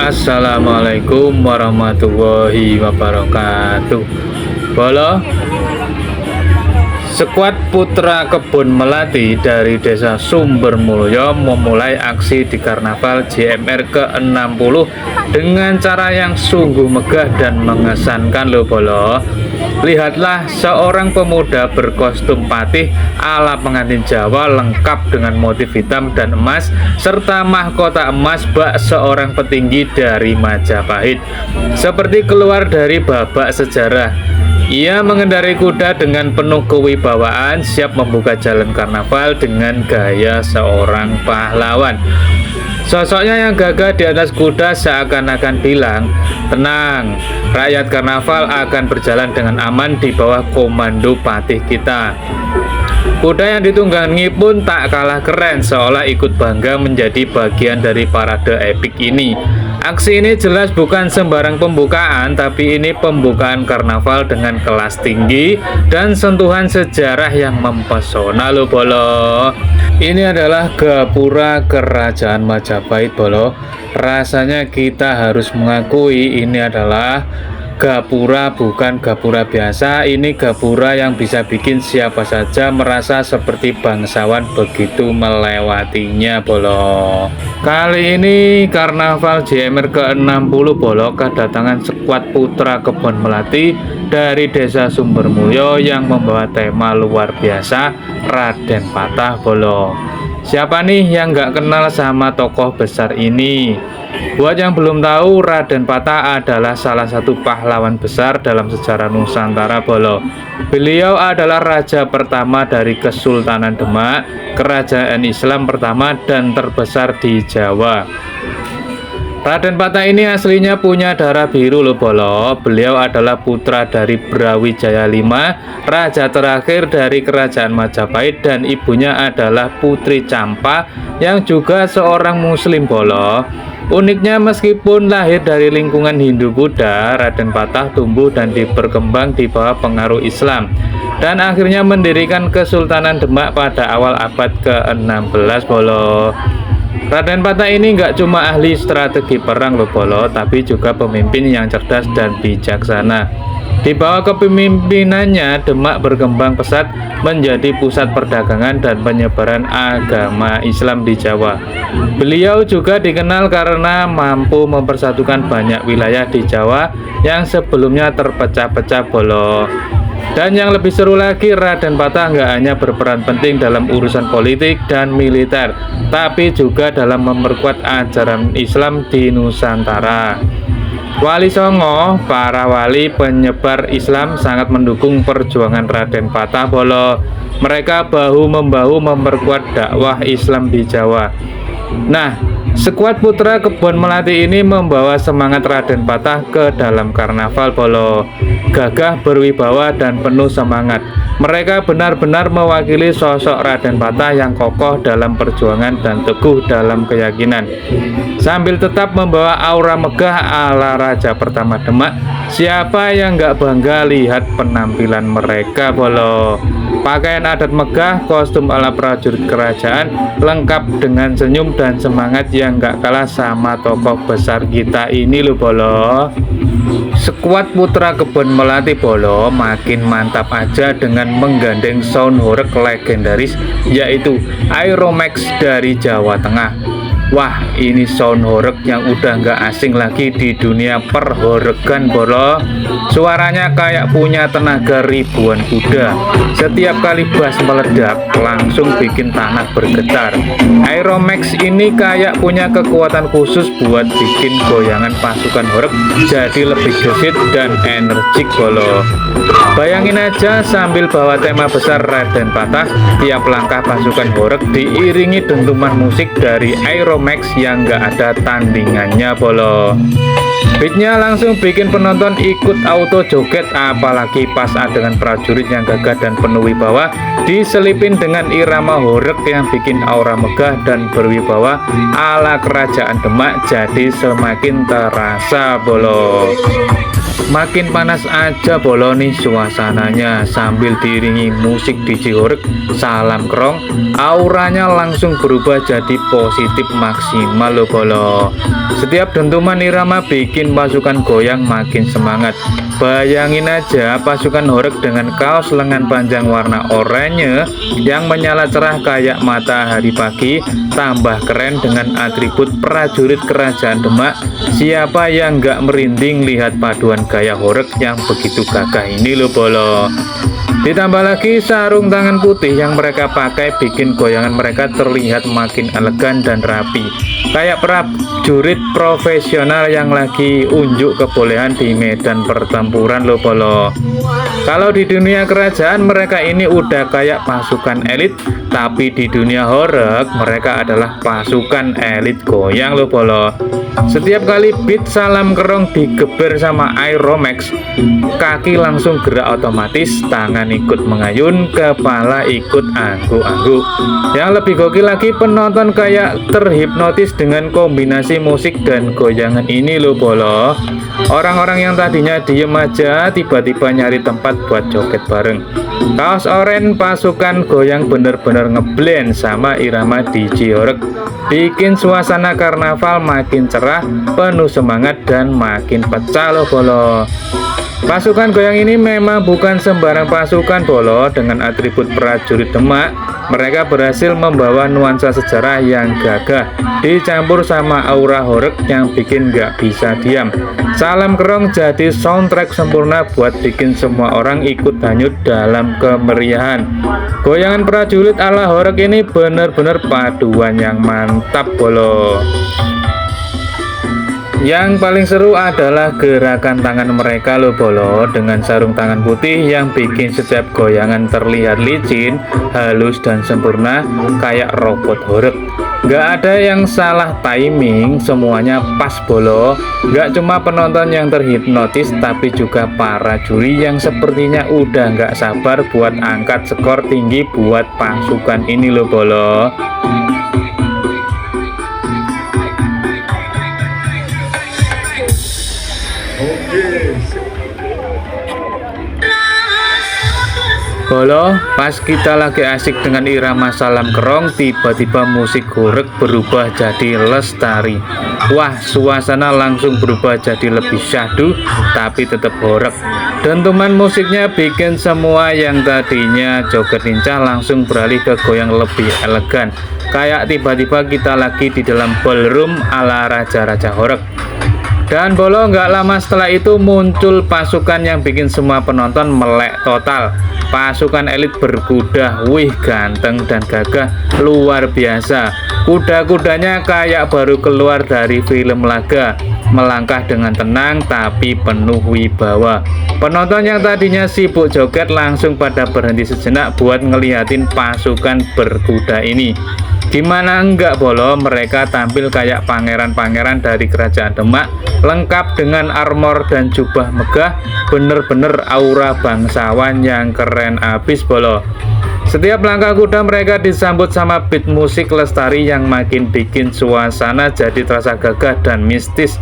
Assalamualaikum warahmatullahi wabarakatuh. Bolo, skuad Putra Kebun Melati dari Desa Sumbermulyo memulai aksi di Karnaval JMR ke-60 dengan cara yang sungguh megah dan mengesankan loh Bolo. Lihatlah seorang pemuda berkostum patih ala pengantin Jawa lengkap dengan motif hitam dan emas serta mahkota emas bak seorang petinggi dari Majapahit. Seperti keluar dari babak sejarah, ia mengendarai kuda dengan penuh kewibawaan, siap membuka jalan karnaval dengan gaya seorang pahlawan. Sosoknya yang gagah di atas kuda seakan-akan bilang, "Tenang, rakyat karnaval akan berjalan dengan aman di bawah komando patih kita." Kuda yang ditunggangi pun tak kalah keren, seolah ikut bangga menjadi bagian dari parade epik ini. Aksi ini jelas bukan sembarang pembukaan, tapi ini pembukaan karnaval dengan kelas tinggi dan sentuhan sejarah yang mempesona loh Bolo. Ini adalah gapura kerajaan Majapahit Bolo. Rasanya kita harus mengakui ini adalah gapura, bukan gapura biasa. Ini gapura yang bisa bikin siapa saja merasa seperti bangsawan begitu melewatinya Bolo. Kali ini Karnaval JMR ke-60 Bolo kedatangan skuad Putra Kebun Melati dari Desa Sumbermulyo yang membawa tema luar biasa, Raden Patah Bolo. Siapa nih yang nggak kenal sama tokoh besar ini? Buat yang belum tahu, Raden Patah adalah salah satu pahlawan besar dalam sejarah Nusantara Bolo. Beliau adalah raja pertama dari Kesultanan Demak, kerajaan Islam pertama dan terbesar di Jawa. Raden Patah ini aslinya punya darah biru loh Bolo. Beliau adalah putra dari Brawijaya V, raja terakhir dari kerajaan Majapahit, dan ibunya adalah Putri Campa yang juga seorang muslim Bolo. Uniknya, meskipun lahir dari lingkungan Hindu-Buddha, Raden Patah tumbuh dan berkembang di bawah pengaruh Islam dan akhirnya mendirikan Kesultanan Demak pada awal abad ke-16 Bolo. Raden Patah ini nggak cuma ahli strategi perang loh Bolo, tapi juga pemimpin yang cerdas dan bijaksana. Di bawah kepemimpinannya, Demak berkembang pesat menjadi pusat perdagangan dan penyebaran agama Islam di Jawa. Beliau juga dikenal karena mampu mempersatukan banyak wilayah di Jawa yang sebelumnya terpecah-pecah Bolo. Dan yang lebih seru lagi, Raden Patah nggak hanya berperan penting dalam urusan politik dan militer, tapi juga dalam memperkuat ajaran Islam di Nusantara. Wali Songo, para wali penyebar Islam sangat mendukung perjuangan Raden Patah Bolo. Mereka bahu-membahu memperkuat dakwah Islam di Jawa. Nah, skuad Putra Kebun Melati ini membawa semangat Raden Patah ke dalam karnaval Bolo. Gagah, berwibawa, dan penuh semangat. Mereka benar-benar mewakili sosok Raden Patah yang kokoh dalam perjuangan dan teguh dalam keyakinan. Sambil tetap membawa aura megah ala Raja pertama Demak, siapa yang nggak bangga lihat penampilan mereka Bolo. Pakaian adat megah, kostum ala prajurit kerajaan, lengkap dengan senyum dan semangat yang nggak kalah sama tokoh besar kita ini loh Bolo. Skuad Putra Kebun Melati Bolo makin mantap aja dengan menggandeng sound horeg legendaris, yaitu Aeromax dari Jawa Tengah. Wah, ini sound horeg yang udah nggak asing lagi di dunia perhoregan Bolo. Suaranya kayak punya tenaga ribuan kuda. Setiap kali bass meledak langsung bikin tanah bergetar. Aeromax ini kayak punya kekuatan khusus buat bikin goyangan pasukan horeg jadi lebih gesit dan energik Bolo. Bayangin aja sambil bawa tema besar Raden Patah, tiap langkah pasukan horeg diiringi dentuman musik dari Aeromax yang gak ada tandingannya Bolo. Beatnya langsung bikin penonton ikut auto joget, apalagi pas adegan prajurit yang gagah dan penuh wibawa diselipin dengan irama horeg yang bikin aura megah dan berwibawa ala kerajaan Demak jadi semakin terasa Bolo. Makin panas aja bolo nih suasananya sambil diiringi musik DJ Horeg Salam Kerong, auranya langsung berubah jadi positif maksimal lo bolo. Setiap dentuman irama bikin pasukan goyang makin semangat. Bayangin aja pasukan Horeg dengan kaos lengan panjang warna oranye yang menyala cerah kayak matahari pagi, tambah keren dengan atribut prajurit kerajaan Demak. Siapa yang nggak merinding lihat paduan gaya Horeg yang begitu gagah ini lo bolo. Ditambah lagi sarung tangan putih yang mereka pakai bikin goyangan mereka terlihat makin elegan dan rapi, kayak prajurit profesional yang lagi unjuk kebolehan di medan pertempuran lo bolo. Kalau di dunia kerajaan mereka ini udah kayak pasukan elit, tapi di dunia Horeg mereka adalah pasukan elit goyang lo bolo. Setiap kali beat Salam Kerong digeber sama Aeromax, kaki langsung gerak otomatis, tangan ikut mengayun, kepala ikut angguk-angguk. Yang lebih gokil lagi, penonton kayak terhipnotis dengan kombinasi musik dan goyangan ini lo bolo. Orang-orang yang tadinya diem aja tiba-tiba nyari tempat buat joget bareng. Kaos oranye pasukan goyang bener-bener ngeblend sama irama DJ Horeg, bikin suasana karnaval makin cerah, penuh semangat dan makin pecah lo bolo. Pasukan goyang ini memang bukan sembarang pasukan bolo. Dengan atribut prajurit Demak, mereka berhasil membawa nuansa sejarah yang gagah dicampur sama aura Horeg yang bikin nggak bisa diam. Salam Kerong jadi soundtrack sempurna buat bikin semua orang ikut hanyut dalam kemeriahan. Goyangan prajurit ala Horeg ini bener-bener paduan yang mantap bolo. Yang paling seru adalah gerakan tangan mereka lo bolo, dengan sarung tangan putih yang bikin setiap goyangan terlihat licin, halus dan sempurna kayak robot Horeg. Gak ada yang salah timing, semuanya pas bolo. Gak cuma penonton yang terhipnotis, tapi juga para juri yang sepertinya udah gak sabar buat angkat skor tinggi buat pasukan ini lo bolo. Bolo, pas kita lagi asik dengan irama Salam Kerong, tiba-tiba musik Horeg berubah jadi lestari. Wah, suasana langsung berubah jadi lebih syahdu, tapi tetap Horeg. Dentuman musiknya bikin semua yang tadinya joget lincah langsung beralih ke goyang lebih elegan, kayak tiba-tiba kita lagi di dalam ballroom ala raja-raja Horeg. Dan bolo, nggak lama setelah itu muncul pasukan yang bikin semua penonton melek total. Pasukan elit berkuda, wih ganteng dan gagah luar biasa. Kuda-kudanya kayak baru keluar dari film laga, melangkah dengan tenang tapi penuh wibawa. Penonton yang tadinya sibuk joget langsung pada berhenti sejenak buat ngeliatin pasukan berkuda ini. Gimana enggak bolo, mereka tampil kayak pangeran-pangeran dari kerajaan Demak, lengkap dengan armor dan jubah megah, bener-bener aura bangsawan yang keren abis bolo. Setiap langkah kuda mereka disambut sama beat musik lestari yang makin bikin suasana jadi terasa gagah dan mistis.